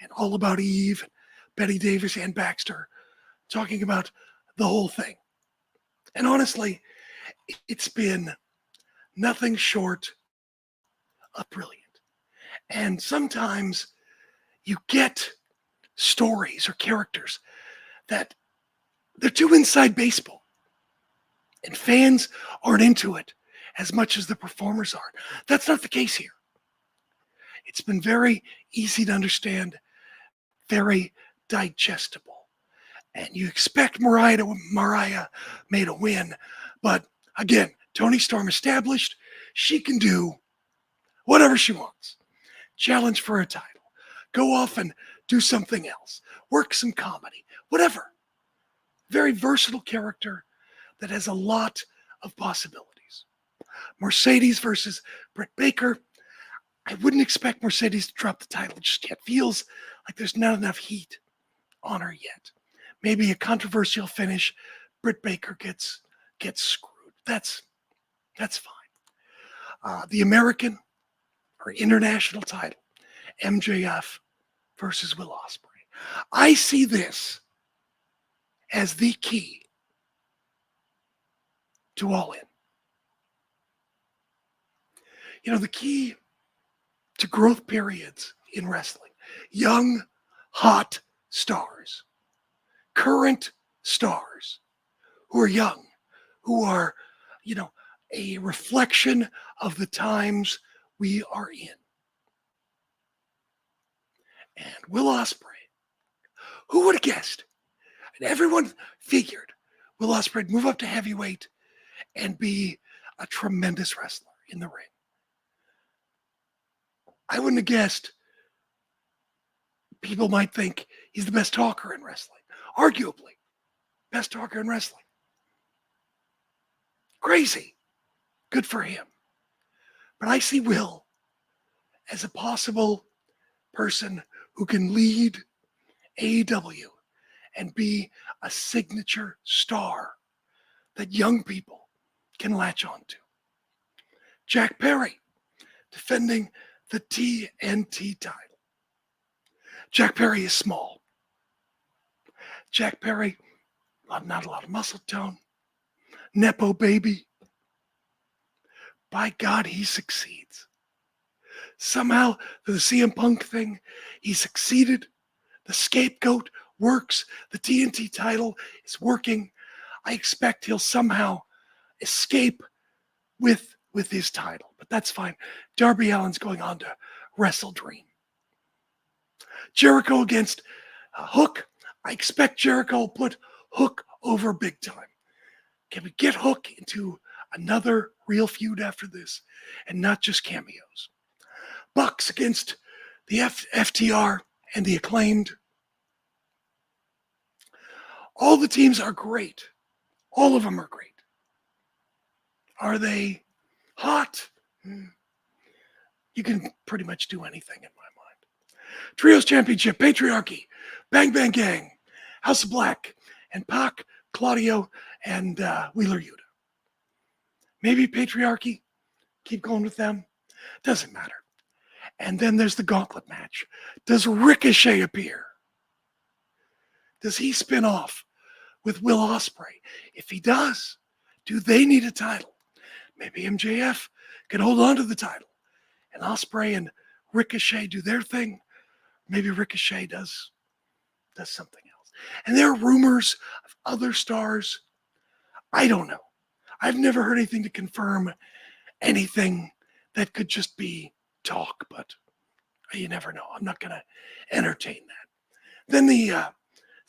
and All About Eve, Betty Davis and Baxter, talking about the whole thing. And honestly, it's been nothing short of brilliant. And sometimes you get stories or characters that they're too inside baseball, and fans aren't into it as much as the performers are. That's not the case here. It's been very easy to understand, very digestible. And you expect Mariah May to win, but again, Toni Storm established she can do whatever she wants. Challenge for a title. Go off and do something else. Work some comedy. Whatever. Very versatile character that has a lot of possibilities. Mercedes versus Britt Baker. I wouldn't expect Mercedes to drop the title just yet. Feels like there's not enough heat on her yet. Maybe a controversial finish. Britt Baker gets screwed. That's fine. The American or international title, MJF versus Will Ospreay. I see this as the key to All In. You know, the key to growth periods in wrestling. Young, hot stars. Current stars who are young, who are, you know, a reflection of the times we are in. And Will Ospreay, who would have guessed? And everyone figured Will Ospreay would move up to heavyweight and be a tremendous wrestler in the ring. I wouldn't have guessed. People might think he's the best talker in wrestling. Arguably, best talker in wrestling. Crazy. Good for him. But I see Will as a possible person who can lead AEW and be a signature star that young people can latch on to. Jack Perry defending the TNT title. Jack Perry is small. Jack Perry, not a lot of muscle tone. Nepo baby. By God, he succeeds. Somehow, the CM Punk thing, he succeeded. The scapegoat works. The TNT title is working. I expect he'll somehow escape with his title, but that's fine. Darby Allin's going on to Wrestle Dream. Jericho against Hook. I expect Jericho will put Hook over big time. Can we get Hook into another real feud after this and not just cameos? Bucks against the FTR and the Acclaimed. All the teams are great. All of them are great. Are they hot? You can pretty much do anything in my mind. Trios Championship, Patriarchy, Bang Bang Gang, House of Black, and Pac, Claudio, and Wheeler Yuta. Maybe Patriarchy, keep going with them. Doesn't matter. And then there's the gauntlet match. Does Ricochet appear? Does he spin off with Will Ospreay? If he does, do they need a title? Maybe MJF can hold on to the title and Ospreay and Ricochet do their thing. Maybe Ricochet does something else. And there are rumors of other stars. I don't know. I've never heard anything to confirm anything that could just be talk, but you never know. I'm not going to entertain that. Then the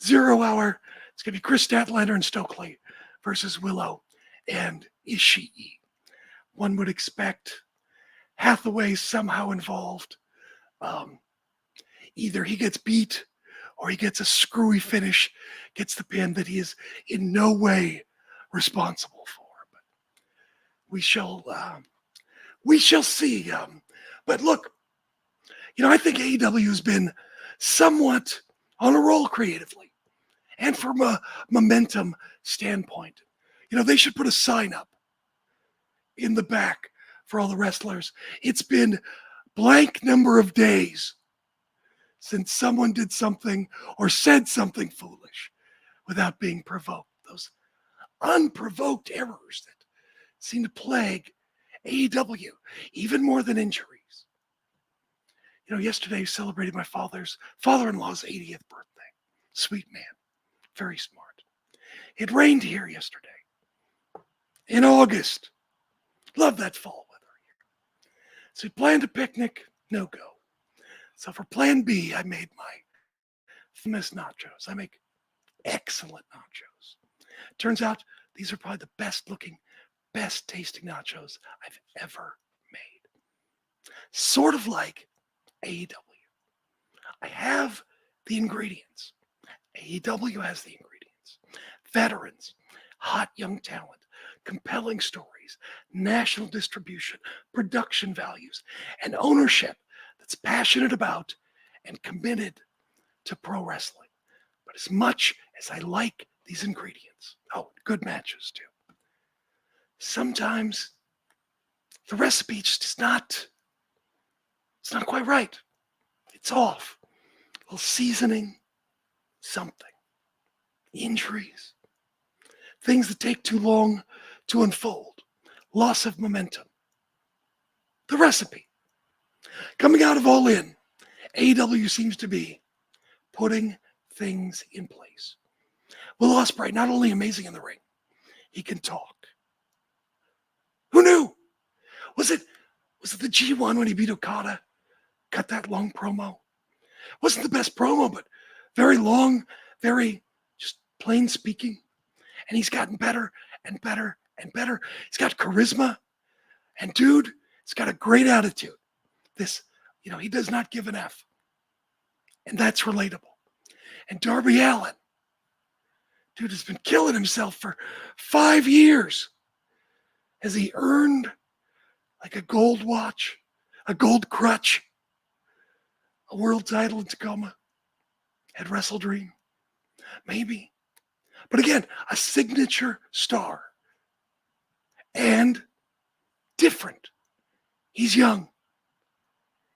0 hour, it's going to be Chris Statlander and Stokely versus Willow and Ishii. One would expect Hathaway somehow involved. Either he gets beat or he gets a screwy finish, gets the pin that he is in no way responsible for. But we shall see. But look, I think AEW has been somewhat on a roll creatively, and from a momentum standpoint. They should put a sign up in the back for all the wrestlers. It's been blank number of days since someone did something or said something foolish without being provoked. Those unprovoked errors that seem to plague AEW even more than injuries. Yesterday celebrated my father-in-law's 80th birthday. Sweet man, very smart. It rained here yesterday in August. Love that fall weather here. So we planned a picnic, no go. So for plan B, I made my famous nachos. I make excellent nachos. Turns out these are probably the best looking, best tasting nachos I've ever made. Sort of like AEW. I have the ingredients. AEW has the ingredients. Veterans, hot young talent, compelling stories, national distribution, production values, and ownership that's passionate about and committed to pro wrestling. But as much as I like these ingredients, good matches too, sometimes the recipe just is not, it's not quite right. It's off. A little seasoning, something. Injuries, things that take too long to unfold, loss of momentum. The recipe. Coming out of All In, AEW seems to be putting things in place. Will Ospreay, not only amazing in the ring, he can talk. Who knew? Was it the G1 when he beat Okada? Cut that long promo. Wasn't the best promo, but very long, very just plain speaking. And he's gotten better and better and better. He's got charisma. And dude, he's got a great attitude. He does not give an F. And that's relatable. And Darby Allin, dude, has been killing himself for 5 years. Has he earned like a gold watch, a gold crutch, a world title in Tacoma at Wrestle Dream? Maybe. But again, a signature star. And different. He's young.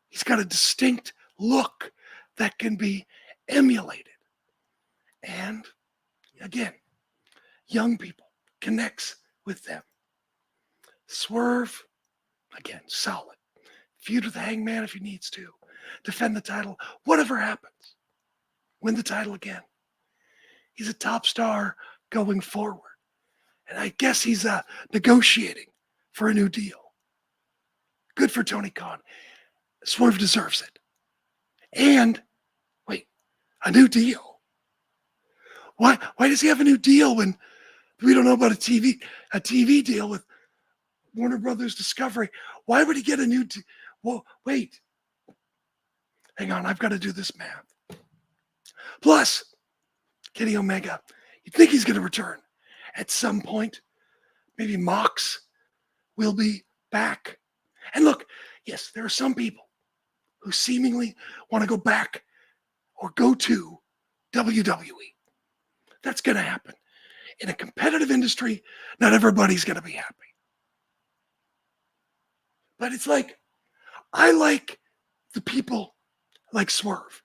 He's got a distinct look that can be emulated. And again, young people, connects with them. Swerve, again, solid. Feud with the Hangman if he needs to. Defend the title, whatever happens. Win the title again. He's a top star going forward. And I guess he's negotiating for a new deal. Good for Tony Khan. Swerve deserves it. And, wait, a new deal? Why does he have a new deal when we don't know about a TV deal with Warner Brothers Discovery? Why would he get a new deal? Well, wait. Hang on, I've got to do this math. Plus, Kenny Omega, you'd think he's going to return at some point. Maybe Mox will be back. And look, yes, there are some people who seemingly want to go back or go to WWE. That's going to happen. In a competitive industry, not everybody's going to be happy. But it's like, I like the people like Swerve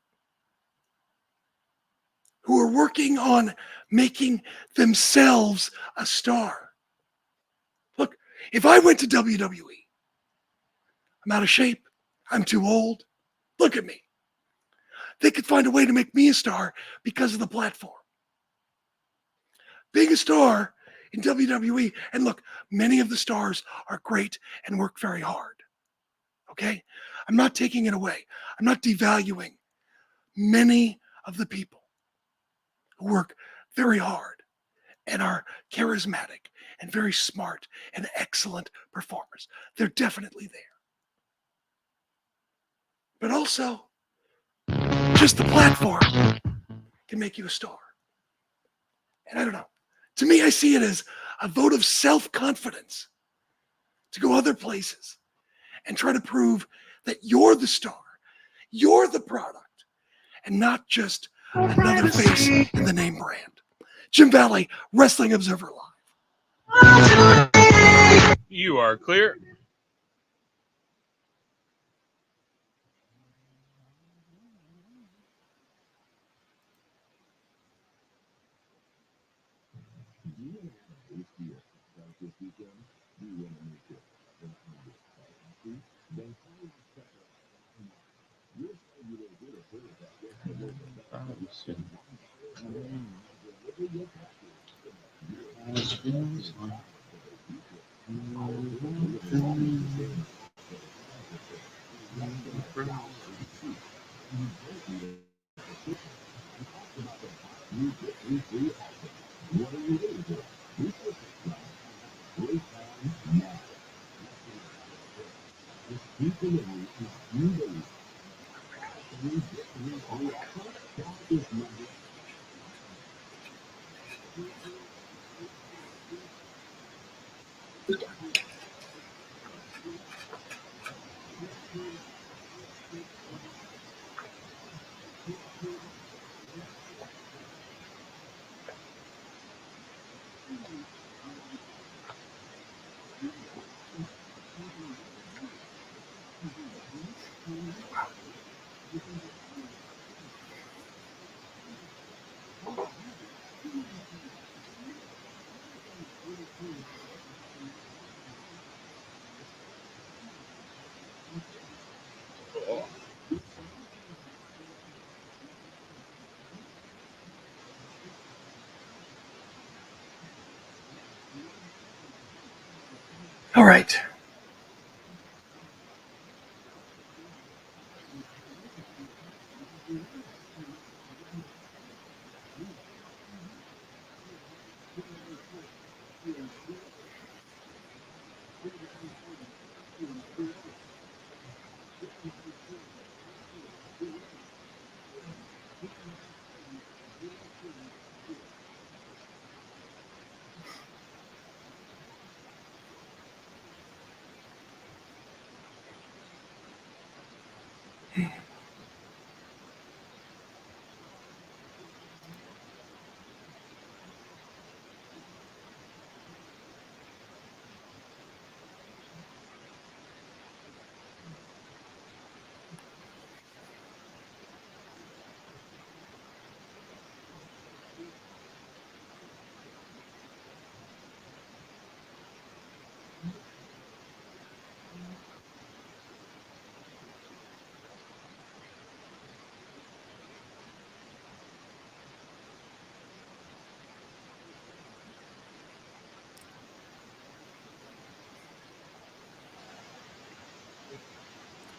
who are working on making themselves a star. Look, if I went to WWE, I'm out of shape, I'm too old, look at me. They could find a way to make me a star because of the platform. Being a star in WWE, and look, many of the stars are great and work very hard. Okay? I'm not taking it away. I'm not devaluing many of the people who work very hard and are charismatic and very smart and excellent performers. They're definitely there. But also, just the platform can make you a star. And I don't know. To me, I see it as a vote of self-confidence to go other places and try to prove that you're the star, you're the product, and not just another face in the name brand. Jim Valley, Wrestling Observer Live. You are clear. All right.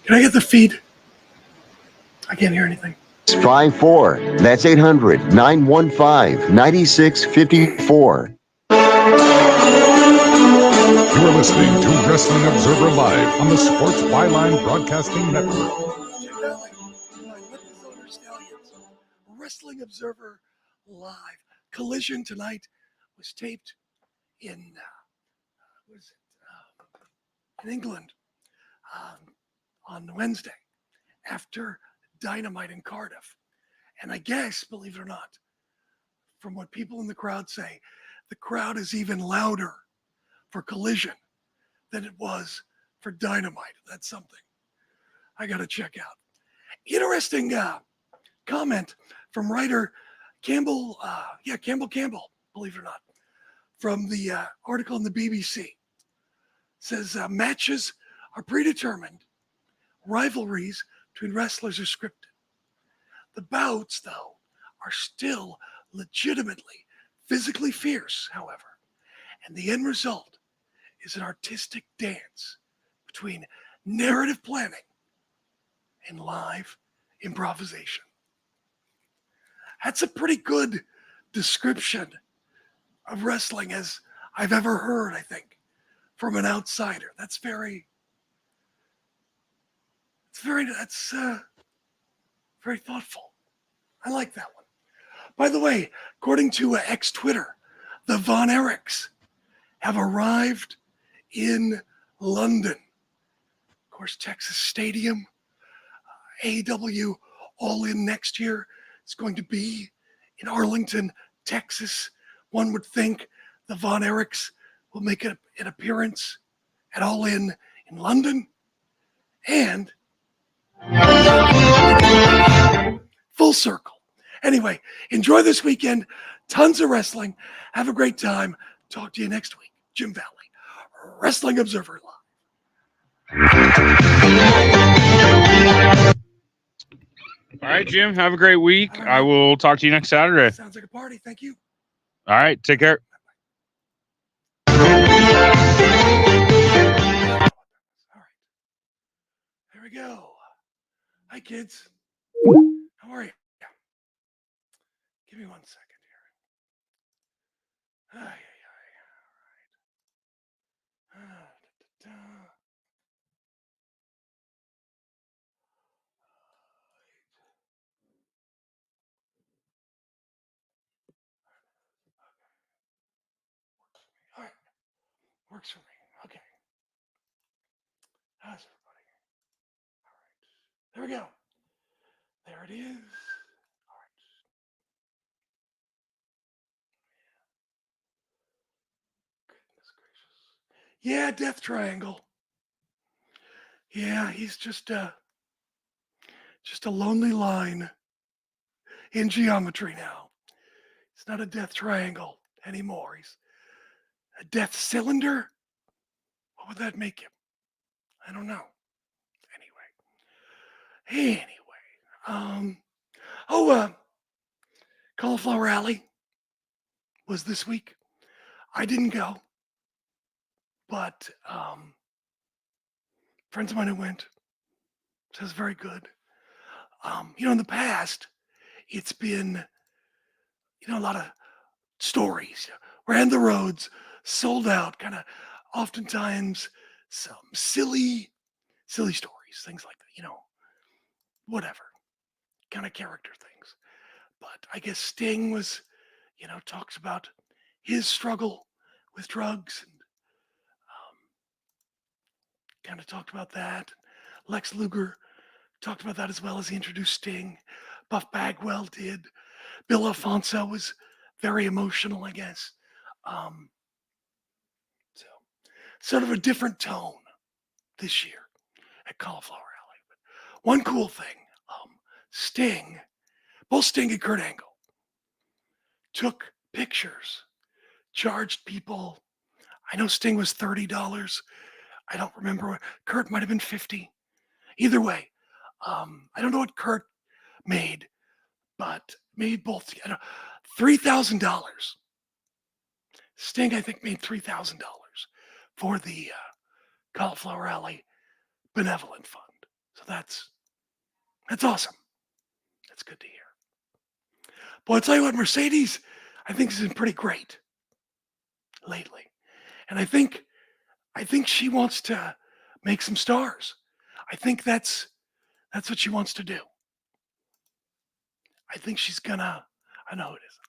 Can I get the feed? I can't hear anything. 54. That's 800-915-9654. You are listening to Wrestling Observer Live on the Sports Byline Broadcasting Network. Jim Valley, my Witness Owner Stallions, Wrestling Observer Live. Collision tonight was taped in, in England on Wednesday after Dynamite in Cardiff. And I guess, believe it or not, from what people in the crowd say, the crowd is even louder for Collision than it was for Dynamite. That's something I got to check out. Interesting comment from writer Campbell, Campbell, believe it or not, from the article in the BBC. Says matches are predetermined, rivalries between wrestlers are scripted. The bouts, though, are still legitimately physically fierce, however, and the end result is an artistic dance between narrative planning and live improvisation. That's a pretty good description of wrestling as I've ever heard, I think, from an outsider. That's very thoughtful. I like that one. By the way, according to X Twitter, the Von Erichs have arrived in London. Of course, Texas Stadium, AEW All In next year is going to be in Arlington, Texas. One would think the Von Erichs will make an appearance at All In London. And full circle. Anyway, enjoy this weekend. Tons of wrestling. Have a great time. Talk to you next week. Jim Valley, Wrestling Observer Live. All right, Jim. Have a great week. I will talk to you next Saturday. Sounds like a party. Thank you. All right. Take care. All right. There we go. Hi, kids. How are you? Give me 1 second here. All right. All right. Works for me. Okay. How's everybody? All right. There we go. There it is. All right. Goodness gracious. Yeah, Death Triangle. Yeah, he's just a lonely line in geometry now. He's not a death triangle anymore. He's a death cylinder. What would that make him? I don't know. Anyway. Cauliflower Alley was this week. I didn't go, but friends of mine who went says very good. In the past, it's been, a lot of stories. Ran the roads, sold out, kind of oftentimes some silly stories, things like that, whatever, kind of character things. But I guess Sting was, talks about his struggle with drugs and kind of talked about that. Lex Luger talked about that as well as he introduced Sting. Buff Bagwell did. Bill Alfonso was very emotional, I guess. So sort of a different tone this year at Cauliflower Alley. But one cool thing, Sting, both Sting and Kurt Angle, took pictures, charged people. I know Sting was $30. I don't remember what Kurt might have been 50. Either way, I don't know what Kurt made, but made both $3,000. Sting, I think, made $3,000 for the Cauliflower Alley Benevolent Fund. So that's awesome. That's good to hear. But I'll tell you what, Mercedes, I think, has been pretty great lately. And I think she wants to make some stars. I think that's what she wants to do. I think she's gonna, I know it is.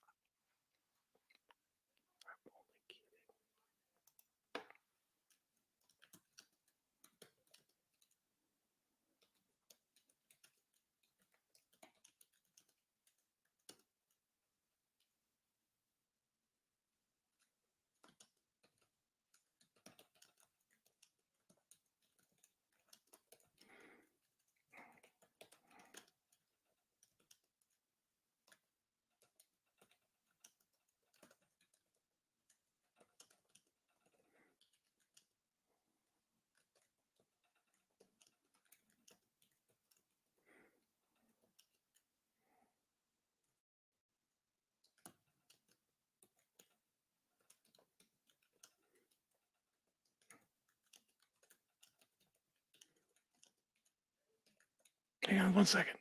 Hang on 1 second.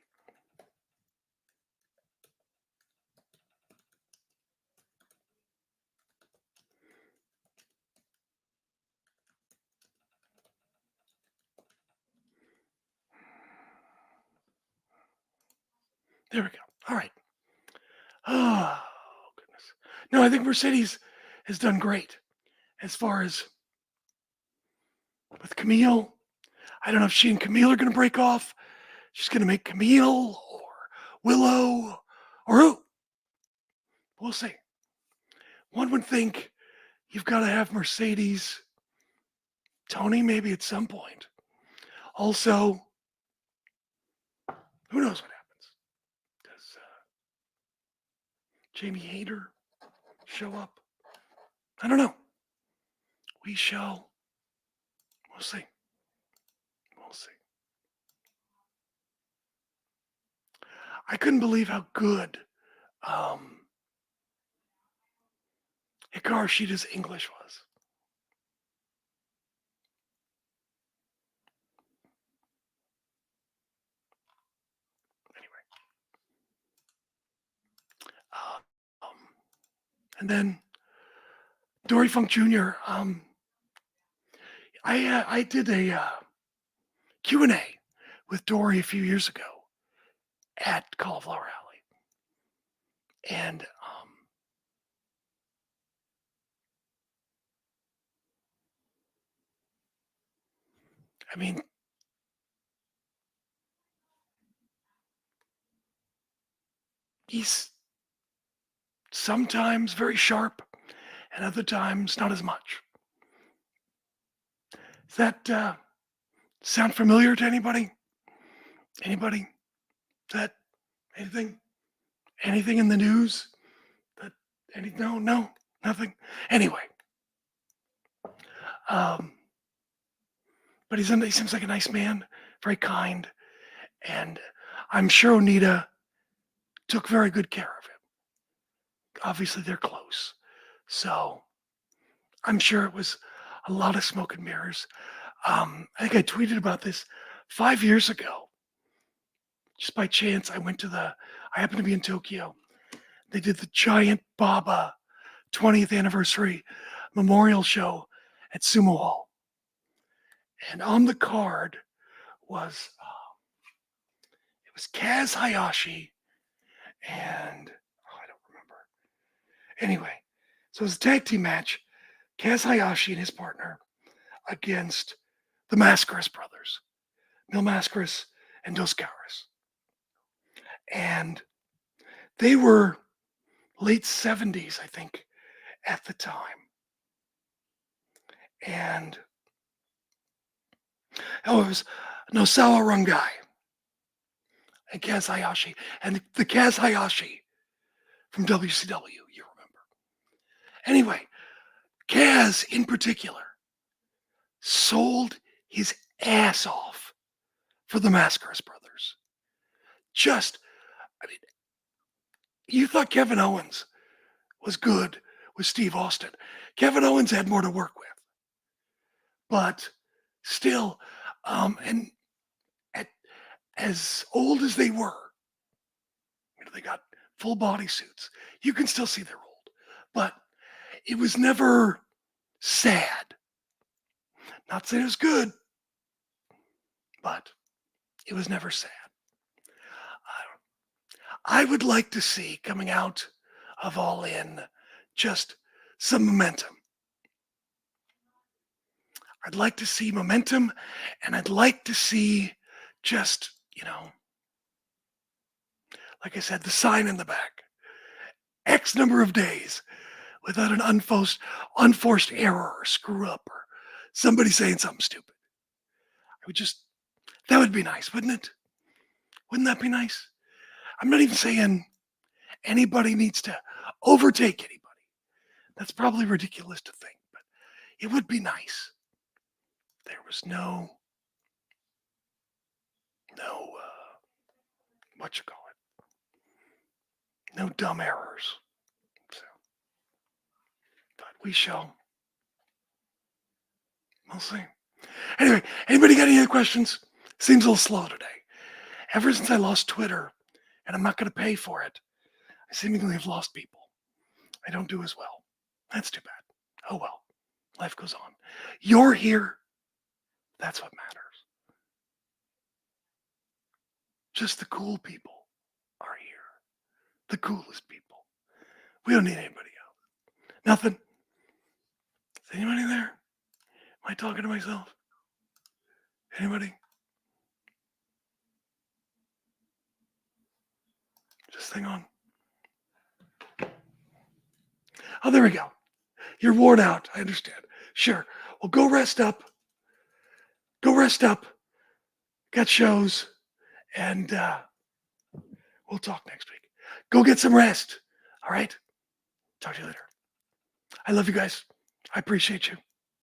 There we go. All right. Oh, goodness. No, I think Mercedes has done great as far as with Camille. I don't know if she and Camille are going to break off. She's going to make Camille or Willow or who. We'll see. One would think you've got to have Mercedes, Tony, maybe at some point. Also, who knows what happens? Does Jamie Hayter show up? I don't know. We shall. We'll see. We'll see. I couldn't believe how good Hikaru Shida's English was. And then Dory Funk Jr. I did a Q&A with Dory a few years ago at Cauliflower Alley. And I mean, he's sometimes very sharp and other times not as much. Does that sound familiar to anybody? Anybody? Is that anything? Anything in the news? No, nothing. Anyway, but he seems like a nice man, very kind, and I'm sure Onita took very good care of him. Obviously, they're close, so I'm sure it was a lot of smoke and mirrors. I think I tweeted about this 5 years ago. Just by chance, I happened to be in Tokyo. They did the giant Baba 20th anniversary memorial show at Sumo Hall. And on the card was, it was Kaz Hayashi and, I don't remember. Anyway, so it was a tag team match, Kaz Hayashi and his partner against the Mascaras brothers, Mil Mascaras and Dos Caras. And they were late 70s, I think, at the time. And it was Nosawa Rangai and Kaz Hayashi. And the Kaz Hayashi from WCW, you remember. Anyway, Kaz in particular sold his ass off for the Mascaras brothers. You thought Kevin Owens was good with Steve Austin. Kevin Owens had more to work with. But still, and as old as they were, they got full body suits. You can still see they're old, but it was never sad. Not saying it was good, but it was never sad. I would like to see coming out of All In just some momentum. I'd like to see momentum, and I'd like to see just, like I said, the sign in the back. X number of days without an unforced error or screw up or somebody saying something stupid. That would be nice, wouldn't it? Wouldn't that be nice? I'm not even saying anybody needs to overtake anybody. That's probably ridiculous to think, but it would be nice. There was no no dumb errors. So, but we'll see. Anyway, anybody got any other questions? Seems a little slow today. Ever since I lost Twitter, and I'm not going to pay for it, I seemingly have lost people. I don't do as well. That's too bad. Oh well, life goes on. You're here. That's what matters. Just the cool people are here. The coolest people. We don't need anybody else. Nothing. Is anybody there? Am I talking to myself? Anybody? Just hang on. Oh, there we go. You're worn out. I understand. Sure. Well, go rest up. Go rest up. Got shows. And we'll talk next week. Go get some rest. All right? Talk to you later. I love you guys. I appreciate you.